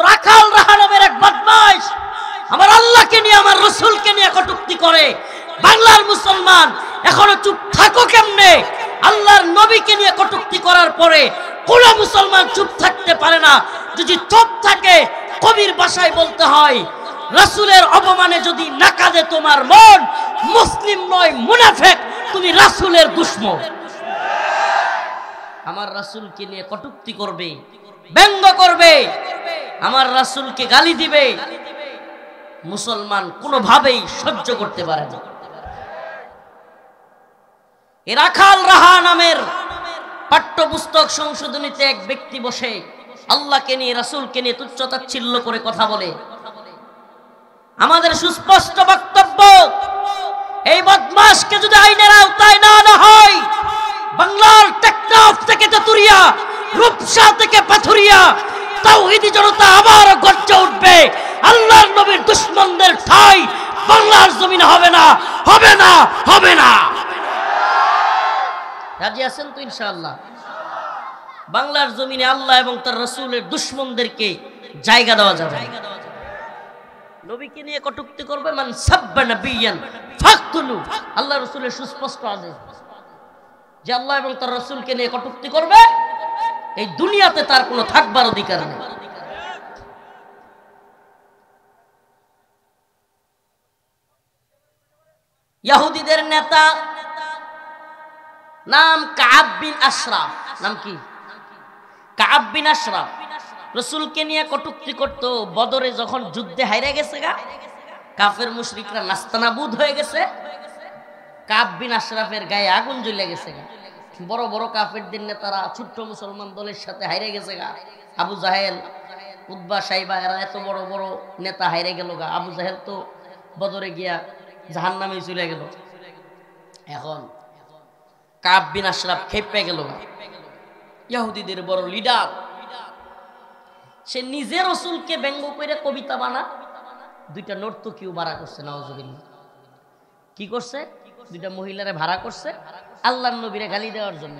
রাখাল রাহা নামের এক বদমাশ আমার আল্লাহকে নিয়ে আমার রাসূলকে নিয়ে কটূক্তি করে। বাংলার মুসলমান এখনো চুপ থাকো কেমনে? আল্লাহর নবীকে নিয়ে কটূক্তি করার পরে কোন মুসলমান চুপ থাকতে পারে না। যদি চুপ থাকে কবির ভাষায় বলতে হয়, রাসূলের অপমানে যদি না কাঁদে তোমার মন, মুসলিম নয় মুনাফিক, তুমি রাসূলের দুশমন। আমার রাসূলকে নিয়ে কটূক্তি করবে, ব্যঙ্গ করবে, আমার রাসূলকে গালি দিবে, মুসলমান কোনোভাবেই সহ্য করতে পারে না। এ রাখাল রাহা নামের পাঠ্যপুস্তক সংশোধনীতে এক ব্যক্তি বসে আল্লাহকে নিয়ে রাসূলকে নিয়ে তুচ্ছ-তাচ্ছিল্য করে কথা বলে। আমাদের সুস্পষ্ট বক্তব্য, এই বদমাশকে যদি আইনের আওতায় না আনা হয়, বাংলার টেকনাফ থেকে তেতুরিয়া, রূপসা থেকে পাথুরিয়া তাওহীদি জনতা আবার গর্জে উঠবে। আল্লাহর নবীর দুশমনদের ঠাঁই বাংলার জমিনে হবে না, হবে না, হবে না। রাজি আছেন তো ইনশাআল্লাহ? বাংলার জমিনে আল্লাহ এবং তার রাসূলের দুশমনদেরকে জায়গা দেওয়া যাবে। নবীকে নিয়ে কটূক্তি করবে, মান সাব্বা নাবিয়ান ফাকতুলু, আল্লাহ রাসূলের সুস্পষ্ট আদেশ যে আল্লাহ এবং তার রাসূলকে নিয়ে কটূক্তি করবে, এই দুনিয়াতে তার কোনো থাকবার অধিকার নেই। ইহুদিদের নেতা নাম কাব বিন আশরাফ। নাম কি? কাব বিন আশরাফ। রাসূলকে নিয়ে কটূক্তি করত। বদরে যখন যুদ্ধে হাইরে গেছে গা, কাফের মুশরিকরা নাস্তানাবুদ হয়ে গেছে, কাব বিন আশরাফের গায়ে আগুন জ্বলে গেছে গা। বড় বড় কাফেরদের নেতারা ছোট্ট মুসলমান দলের সাথে হাইরে গেছে গা। আবু জাহেল, উতবা, সাইবা, এরা এত বড় বড় নেতা হাইরে গেল গা। আবু জাহেল তো বদরে গিয়া জাহান্নামে চলে গেল। এখন কাব বিন আশরাফ খেপে গেল। ইহুদিদের বড় লিডার, সে নিজে রাসূলকে ব্যঙ্গ করে কবিতা বানা, দুইটা নর্তকীও ভাড়া করছে। নাউজুবিল্লাহ। কি করছে? দুইটা মহিলারে ভাড়া করছে আল্লাহর নবীরে গালি দেওয়ার জন্য।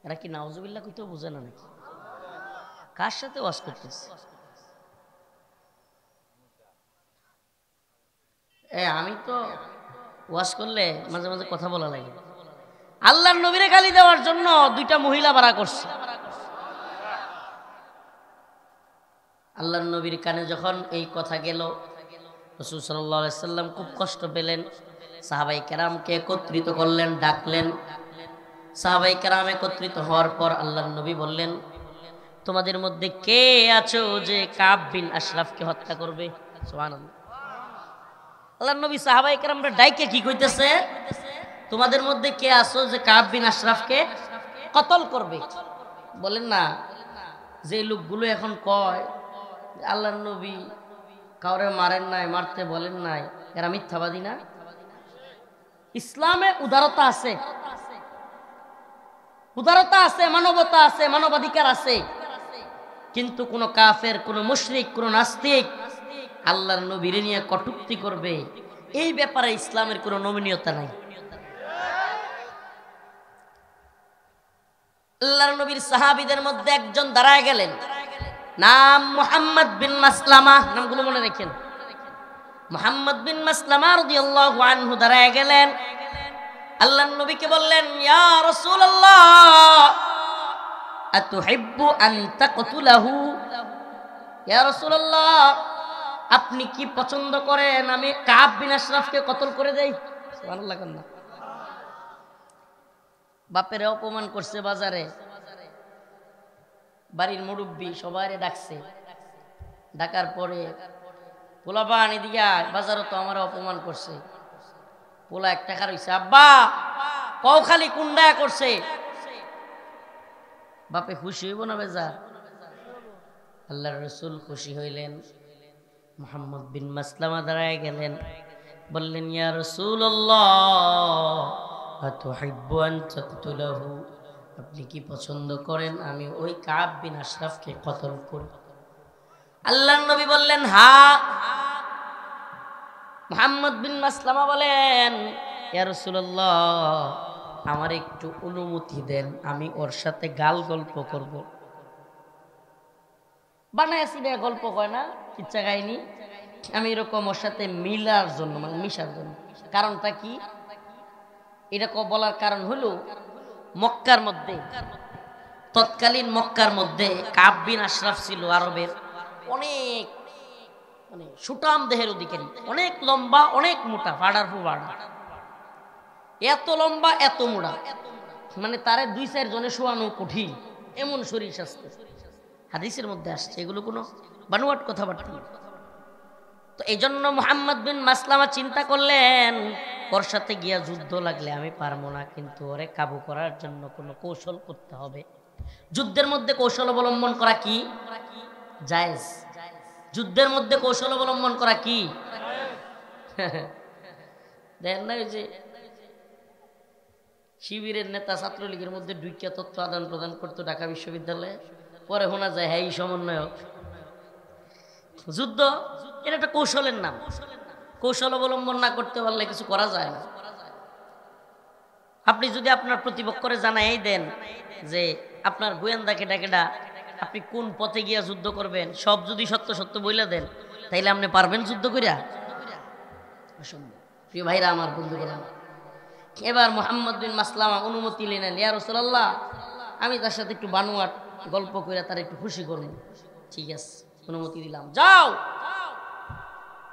এরা কি নাউজুবিল্লাহ কইতেও বুঝে না নাকি? কার সাথে ওয়াজ করতেছে? আমি তো ওয়াজ করলে মাঝে মাঝে কথা বলা লাগে। আল্লাহর নবীরে গালি দেওয়ার জন্য দুইটা মহিলা ভাড়া করছে। আল্লাহর নবীর কানে যখন এই কথা গেল, রাসূল সাল্লাল্লাহু আলাইহি সাল্লাম খুব কষ্ট পেলেন। সাহাবায়ে কেরামকে একত্রিত করলেন, ডাকলেন। সাহাবায়ে কেরাম একত্রিত হওয়ার পর আল্লাহর নবী বললেন, তোমাদের মধ্যে কে আছো যে কাব বিন আশরাফকে হত্যা করবে? সুবহানাল্লাহ। আল্লাহর নবী সাহাবায়ে কেরামরা ডাইকে কি কইতেছে? তোমাদের মধ্যে কে আছো যে কাব বিন আশরাফকে কতল করবে? বলেন না, যে লোকগুলো এখন কয় আল্লাহর নবী কাউরে মারেন নাই, মারতে বলেন নাই, এরা মিথ্যাবাদী না? ইসলামে উদারতা আছে, উদারতা আছে, মানবতা আছে, মানবাধিকার আছে। কিন্তু কোন কাফের, কোন মুশরিক, কোন নাস্তিক আল্লাহর নবীর নিয়ে কটূক্তি করবে, এই ব্যাপারে ইসলামের কোন নমনীয়তা নাই। আল্লাহর নবীর সাহাবীদের মধ্যে একজন দাঁড়ায় গেলেন, নাম মুহাম্মদ বিন মাসলামা। নামগুলো মনে রাখেন। মুহাম্মদ বিন মাসলামা রাদিয়াল্লাহু আনহু দাঁড়ায় গেলেন, আল্লাহর নবীকে বললেন, ইয়া রাসূলুল্লাহ আতুহিব্বু আন তাকতুলাহু? ইয়া রাসূলুল্লাহ, আপনি কি পছন্দ করেন আমি কাব বিন আশরাফকে কতল করে দেই? সুবহানাল্লাহ। কান্না। বাপেরে অপমান করছে বাজারে, বাড়ির মুরব্বী সবাইরে ডাকছে, ডাকার পরে পোলাপান এদিকে আয়, বাজারও তো আমার অপমান করছে। পোলা এক টাকা রইছে, আব্বা কও খালি কুন্ডায়া করছে। বাপে খুশি হইব না বেজা? আল্লাহর রাসূল খুশি হইলেন। মুহাম্মদ বিন মাসলামা দাঁড়ায় গেলেন, বললেন, ইয়া রাসূলুল্লাহ আতুহিব্বু আন তাকতুলাহু? আপনি কি পছন্দ করেন আমি ওই কাব বিন আশরাফকে কতল করি? আল্লাহর নবী বললেন, হ্যাঁ। মুহাম্মদ বিন মাসলামা বলেন, ইয়া রাসূলুল্লাহ আমার একটু অনুমতি দেন, আমি ওর সাথে গাল গল্প করব। বানায় সিনে গল্প কয় না, ইচ্ছা কাহিনী। আমি এরকম ওর সাথে মিলার জন্য, মানে মিশার জন্য। কারণটা কি? এটা বলার কারণ হলো মক্কার মধ্যে, তৎকালীন মক্কার মধ্যে কাব বিন আশরাফ ছিল আরবের অনেক মানে সুটাম দেহের অধিকারী, অনেক লম্বা, অনেক মোটা, ফাড়ার ফুবাড়া, এত লম্বা এত মোটা, মানে তারে 2-4 জনে শোয়ানো কঠিন, এমন শরীর স্বাস্থ্য। হাদিসের মধ্যে আসছে, এগুলো কোনো বানোয়াট কথাবার্তা না। তো এই জন্য মুহাম্মদ বিন মাসলামা চিন্তা করলেন ওর সাথে গিয়া যুদ্ধ লাগলে আমি পারবো না, কিন্তু ওরে কাবু করার জন্য কোনো কৌশল করতে হবে। যুদ্ধের মধ্যে কৌশল অবলম্বন করা কি জায়েজ? যুদ্ধের মধ্যে কৌশল অবলম্বন করা কি দেখেন না, ওই যে শিবিরের নেতা ছাত্রলীগের মধ্যে ঢুকিয়া তথ্য আদান প্রদান করতো ঢাকা বিশ্ববিদ্যালয়ে, পরে শোনা যায় হ্যাঁ সমন্বয়ক। যুদ্ধ এটা একটা কৌশলের নাম, কৌশল অবলম্বন না করতে পারলে কিছু করা যায় না। আপনি যদি আপনার প্রতিপক্ষরে জানাই দেন যে আপনার গোয়েন্দা কেডা কেডা, আপনি কোন পথে গিয়া যুদ্ধ করবেন, সব যদি সত্য সত্য বইলা দেন, তাইলে আপনি পারবেন যুদ্ধ করিয়া? অসম্ভব। প্রিয় ভাইরা আমার, বন্ধুগণ, এবার মুহাম্মদ বিন মাসলামা অনুমতি নিলেন, ইয়া রাসূলুল্লাহ আমি তার সাথে একটু বানোয়াট গল্প করে তার একটু খুশি করব। ঠিক আছে, অনুমতি দিলাম, যাও।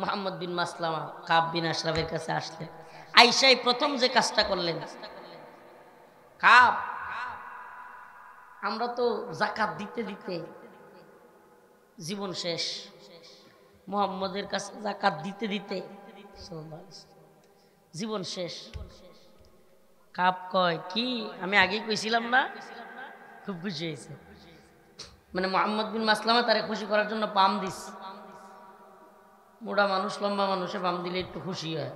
মুহাম্মদ বিন মাসলামা কাব বিন আশরাফের কাছে আসলেন। আয়েশাই প্রথম যে কাজটা করলেন, কাব আমরা তো যাকাত দিতে দিতে জীবন শেষ, মুহাম্মদের কাছে যাকাত দিতে দিতে জীবন শেষ। কাব কয় কি, আমি আগেই কইছিলাম না? খুব খুশি হয়েছে, মানে মুহাম্মদ বিন মাসলামা তারে খুশি করার জন্য পাম দিস। মোটা মানুষ, লম্বা মানুষে বাম দিলে একটু খুশি হয়,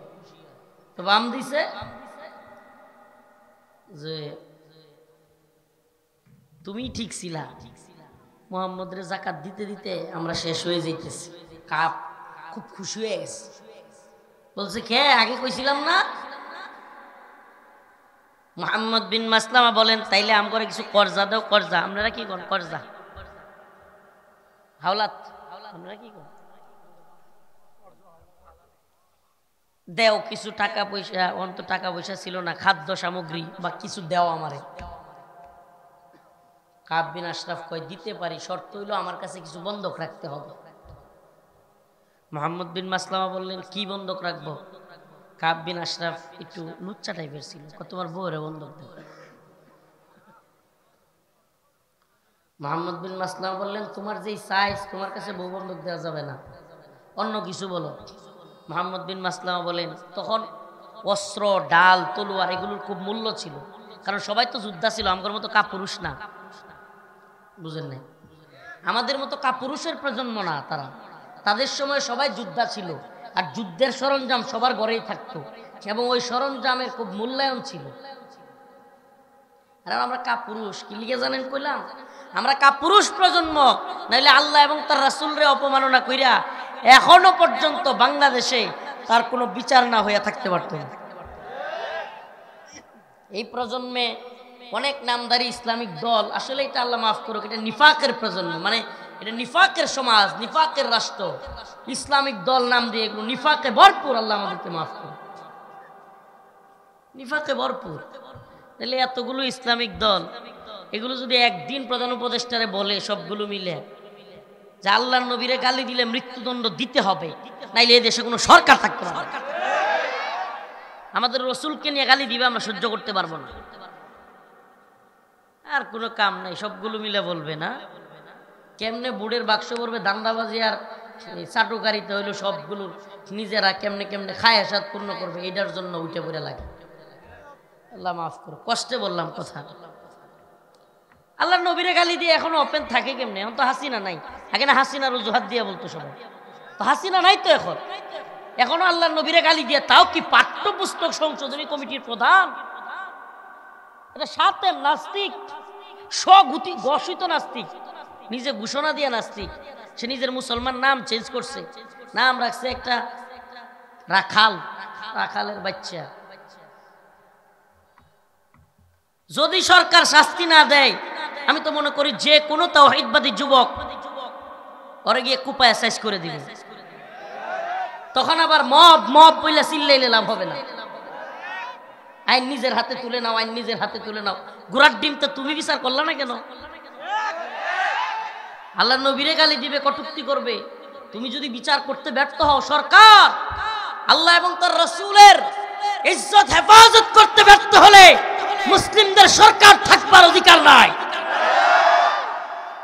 তো বাম দিছে যে তুমি ঠিক ছিলা, মুহাম্মদের যাকাত দিতে দিতে আমরা শেষ হয়ে যাইতেছি। কাব খুব খুশি হয়ে গেছে, বলছে কে আগে কইছিলাম না? মুহাম্মদ বিন মাসলামা বলেন তাইলে আমগরে কিছু কর্জা দাও। কর্জা আপনারা কি করেন? কর্জা হাওলাত আপনারা কি করেন? দেও কিছু টাকা পয়সা, অন্ত টাকা পয়সা ছিল না, খাদ্য সামগ্রী বা কিছু দেও আমারে। কাব বিন আশরাফ কয় দিতে পারি, শর্ত হইল আমার কাছে কিছু বন্ধক রাখতে হবে। মুহাম্মদ বিন মাসলামা বললেন কি বন্ধক রাখবো? কাব বিন আশরাফ একটু লুচ্চা টাইপের ছিল, তোমার বউরে বন্ধক দেব। মুহাম্মদ বিন মাসলামা বললেন তোমার যেই সাইজ, তোমার কাছে বউ বন্ধক দেওয়া যাবে না, অন্য কিছু বলো। মুহাম্মদ বিন মাসলামা বলেন তখন অস্ত্র, ডাল, তলোয়ার এগুলোর খুব মূল্য ছিল, কারণ সবাই তো যোদ্ধা ছিল, আমার মতো কাপুরুষ না, বুঝেন নাই? আমাদের মতো কাপুরুষের প্রজন্ম না তারা, তাদের সময় সবাই যোদ্ধা ছিল, আর যুদ্ধের সরঞ্জাম সবার ঘরেই থাকতো, এবং ওই সরঞ্জামের খুব মূল্যায়ন ছিল। আর আমরা কাপুরুষ কি লিখে জানেন কইলাম? আমরা কাপুরুষ প্রজন্ম, নাইলে আল্লাহ এবং তার রাসূলরে অপমাননা কইরা এখনো পর্যন্ত বাংলাদেশে তার কোনো বিচার না হইয়া থাকতে পারত না। এই প্রজন্মে অনেক নামদারি ইসলামিক দল, আসলে এটা আল্লাহ মাফ করুক, এটা নিফাকের প্রজন্ম, মানে এটা নিফাকের সমাজ, নিফাকের রাষ্ট্র, ইসলামিক দল নাম দিয়ে এগুলো নিফাকে ভরপুর। আল্লাহ আমাদেরকে মাফ করুক, নিফাকে ভরপুর। তাহলে এতগুলো ইসলামিক দল, এগুলো যদি একদিন প্রধান উপদেষ্টারে বলে সবগুলো মিলে যে আল্লাহর নবীরে গালি দিলে মৃত্যুদণ্ড দিতে হবে, নাইলে এই দেশে কোনো সরকার থাকতে পারবে না, আমাদের রসুলকে নিয়ে গালি দিবে, আমরা সহ্য করতে পারবো না, আর কোনো কাম নাই, সবগুলো মিলে বলবে না, কেমনে বুড়ের বাক্স পড়বে দান্দাবাজি আর চাটুকারিতে হইলো সবগুলো নিজেরা কেমনে কেমনে খায় আসাদ পূর্ণ করবে, এটার জন্য উঠে পড়ে লাগে। আল্লাহ মাফ করো, কষ্টে বললাম কথা। আল্লাহ নবীরে গালি দিয়ে এখনো ওপেন থাকে কেমনে? এখন তো হাসিনা নাই, আগে না হাসিনার অজুহাত দিয়ে বলতো সবাই, তো হাসিনা নাই তো এখন, এখনো আল্লাহ নবীরে গালি দিয়ে, তাও কি পাঠ্যপুস্তক সংশোধনী কমিটির প্রধান, এটা সাথে নাস্তিক, স্বগুতি ঘোষিত নাস্তিক, নিজে ঘোষণা দিয়ে নাস্তিক, সে নিজের মুসলমান নাম চেঞ্জ করছে, নাম রাখছে একটা রাখাল, রাখালের বাচ্চা। যদি সরকার শাস্তি না দেয়, আমি তো মনে করি যে কোনো তাওহীদবাদী যুবক ওরে গিয়ে কুপায় সাইজ করে দিবে। তখন আবার মব মব বইলা চিল্লাইলে লাভ হবে না। আইন নিজের হাতে তুলে নাও, আইন নিজের হাতে তুলে নাও। ঘোড়ার ডিম তো তুমি বিচার করলা না কেন? আল্লাহ নবীরে গালি দিবে, কটূক্তি করবে। তুমি যদি বিচার করতে ব্যর্থ হও, সরকার আল্লাহ এবং তার রাসূলের ইজ্জত হেফাজত করতে ব্যর্থ হলে মুসলিমদের সরকার থাকবার অধিকার নাই।